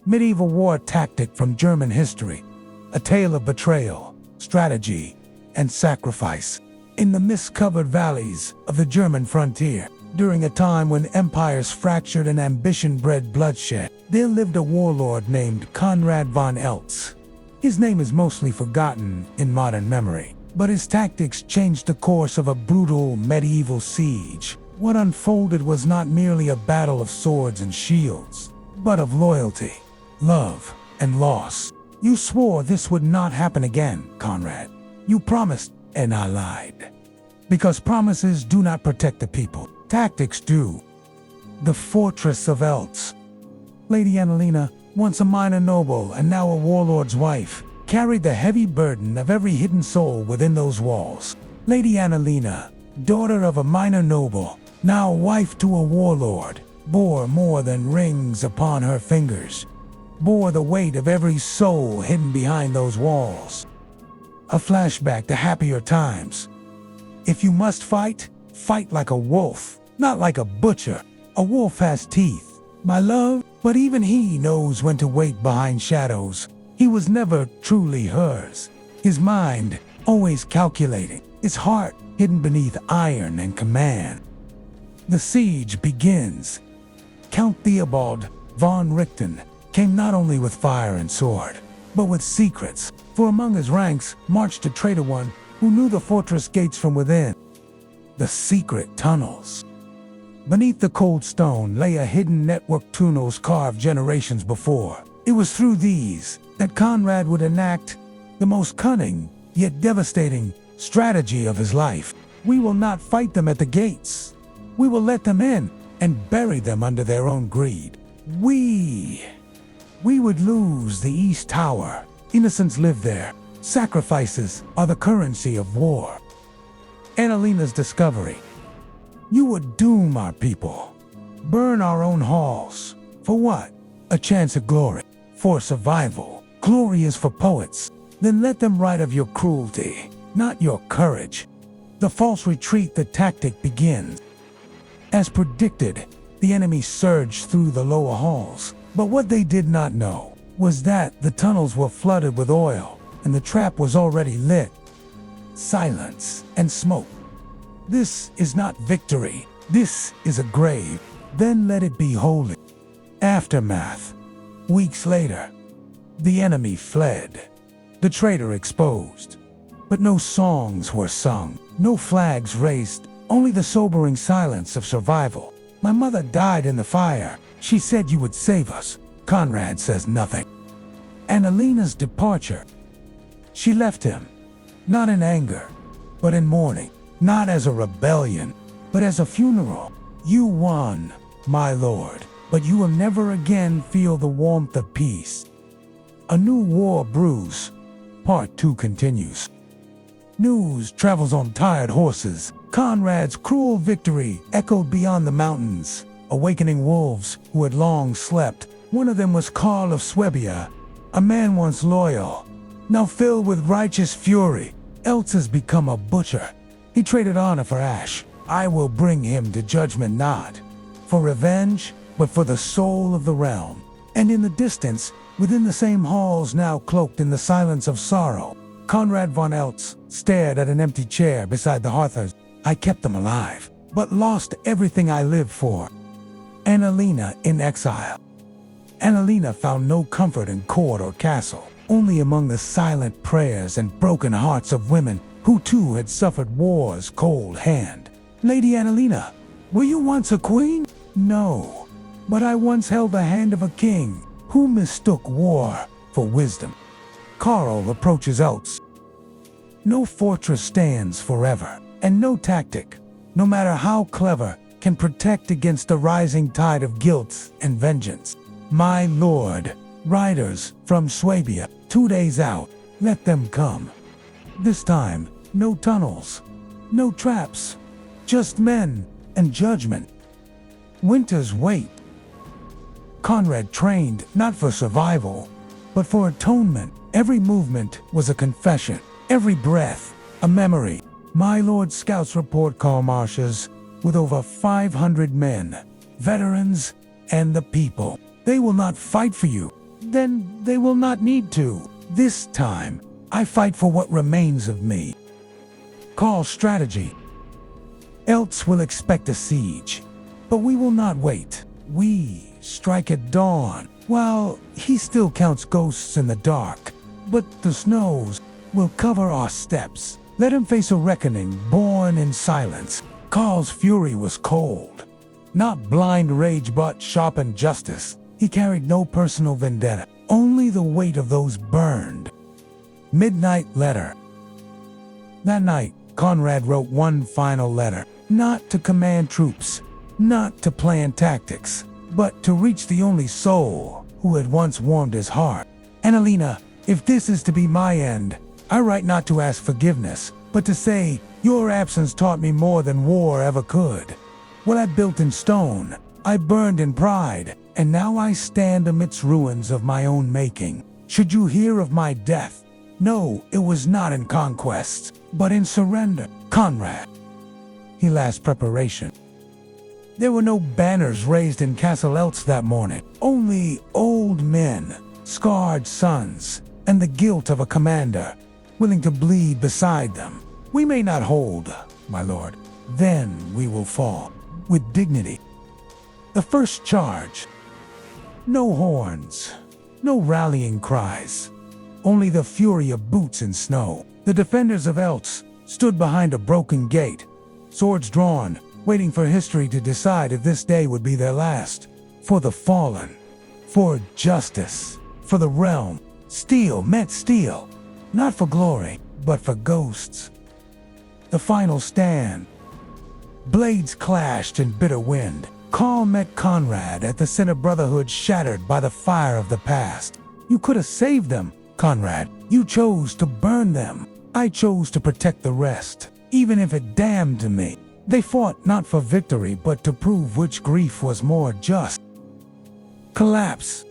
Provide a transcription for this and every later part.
medieval war tactic from German history, a tale of betrayal, strategy, and sacrifice. In the mist-covered valleys of the German frontier, during a time when empires fractured and ambition bred bloodshed, there lived a warlord named Konrad von Eltz. His name is mostly forgotten in modern memory, but his tactics changed the course of a brutal medieval siege. What unfolded was not merely a battle of swords and shields, but of loyalty, love, and loss. You swore this would not happen again, Konrad. You promised, and I lied. Because promises do not protect the people, tactics do. The fortress of Eltz. Lady Annalena, once a minor noble and now a warlord's wife, carried the heavy burden of every hidden soul within those walls. Lady Annalena, daughter of a minor noble, now wife to a warlord, bore more than rings upon her fingers, bore the weight of every soul hidden behind those walls. A flashback to happier times. If you must fight, fight like a wolf, not like a butcher. A wolf has teeth, my love, but even he knows when to wait behind shadows. He was never truly hers. His mind, always calculating. His heart, hidden beneath iron and command. The siege begins. Count Theobald von Richten came not only with fire and sword, but with secrets, for among his ranks marched a traitor one who knew the fortress gates from within. The secret tunnels. Beneath the cold stone lay a hidden network tunnels carved generations before. It was through these that Konrad would enact the most cunning, yet devastating, strategy of his life. We will not fight them at the gates. We will let them in and bury them under their own greed. We would lose the East Tower. Innocents live there. Sacrifices are the currency of war. Annalena's discovery. You would doom our people. Burn our own halls. For what? A chance at glory. For survival. Glory is for poets. Then let them write of your cruelty, not your courage. The false retreat, the tactic begins. As predicted, the enemy surged through the lower halls. But what they did not know was that the tunnels were flooded with oil, and the trap was already lit. Silence and smoke. This is not victory. This is a grave. Then let it be holy. Aftermath. Weeks later, the enemy fled. The traitor exposed. But no songs were sung. No flags raised. Only the sobering silence of survival. My mother died in the fire. She said you would save us. Konrad says nothing. Annalena's departure. She left him, not in anger, but in mourning. Not as a rebellion, but as a funeral. You won, my lord, but you will never again feel the warmth of peace. A new war brews. Part 2 continues. News travels on tired horses. Konrad's cruel victory echoed beyond the mountains, awakening wolves who had long slept. One of them was Karl of Swabia, a man once loyal, now filled with righteous fury. Eltz has become a butcher. He traded honor for ash. I will bring him to judgment, not for revenge, but for the soul of the realm. And in the distance, within the same halls now cloaked in the silence of sorrow, Konrad von Eltz stared at an empty chair beside the hearth. I kept them alive, but lost everything I lived for. Annalena in exile. Annalena found no comfort in court or castle, only among the silent prayers and broken hearts of women who too had suffered war's cold hand. Lady Annalena, were you once a queen? No, but I once held the hand of a king who mistook war for wisdom. Karl approaches Eltz. No fortress stands forever, and no tactic, no matter how clever, can protect against the rising tide of guilt and vengeance. My lord, riders from Swabia, 2 days out, let them come. This time, no tunnels, no traps, just men and judgment. Winters wait. Konrad trained not for survival, but for atonement. Every movement was a confession, every breath a memory. My lord scouts report Karl marshes with over 500 men, veterans and the people. They will not fight for you. then they will not need to. This time, I fight for what remains of me. Call strategy. Else will expect a siege, but we will not wait. We strike at dawn, while he still counts ghosts in the dark. But the snows will cover our steps. Let him face a reckoning born in silence. Karl's fury was cold. Not blind rage, but sharpened justice. He carried no personal vendetta, only the weight of those burned. Midnight letter. That night, Conrad wrote one final letter, not to command troops, not to plan tactics, but to reach the only soul who had once warmed his heart. Annalena, if this is to be my end, I write not to ask forgiveness, but to say, your absence taught me more than war ever could. What I built in stone, I burned in pride, and now I stand amidst ruins of my own making. Should you hear of my death, know it was not in conquest, but in surrender. Conrad. He last preparation. There were no banners raised in Castle Eltz that morning, only old men, scarred sons, and the guilt of a commander, willing to bleed beside them. We may not hold, my lord. Then we will fall, with dignity. The first charge. No horns, no rallying cries, only the fury of boots in snow. The defenders of Eltz stood behind a broken gate, swords drawn, waiting for history to decide if this day would be their last. For the fallen, for justice, for the realm, steel met steel, not for glory, but for ghosts. The final stand. Blades clashed in bitter wind. Karl met Conrad at the center brotherhood, shattered by the fire of the past. You could have saved them, Conrad. You chose to burn them. I chose to protect the rest, even if it damned me. They fought not for victory, but to prove which grief was more just. Collapse.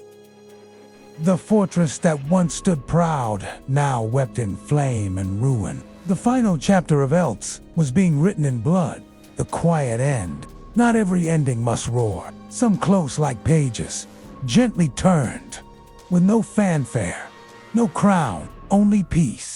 The fortress that once stood proud now wept in flame and ruin. The final chapter of Eltz was being written in blood. The quiet end. Not every ending must roar. Some close like pages, gently turned, with no fanfare, no crown, only peace.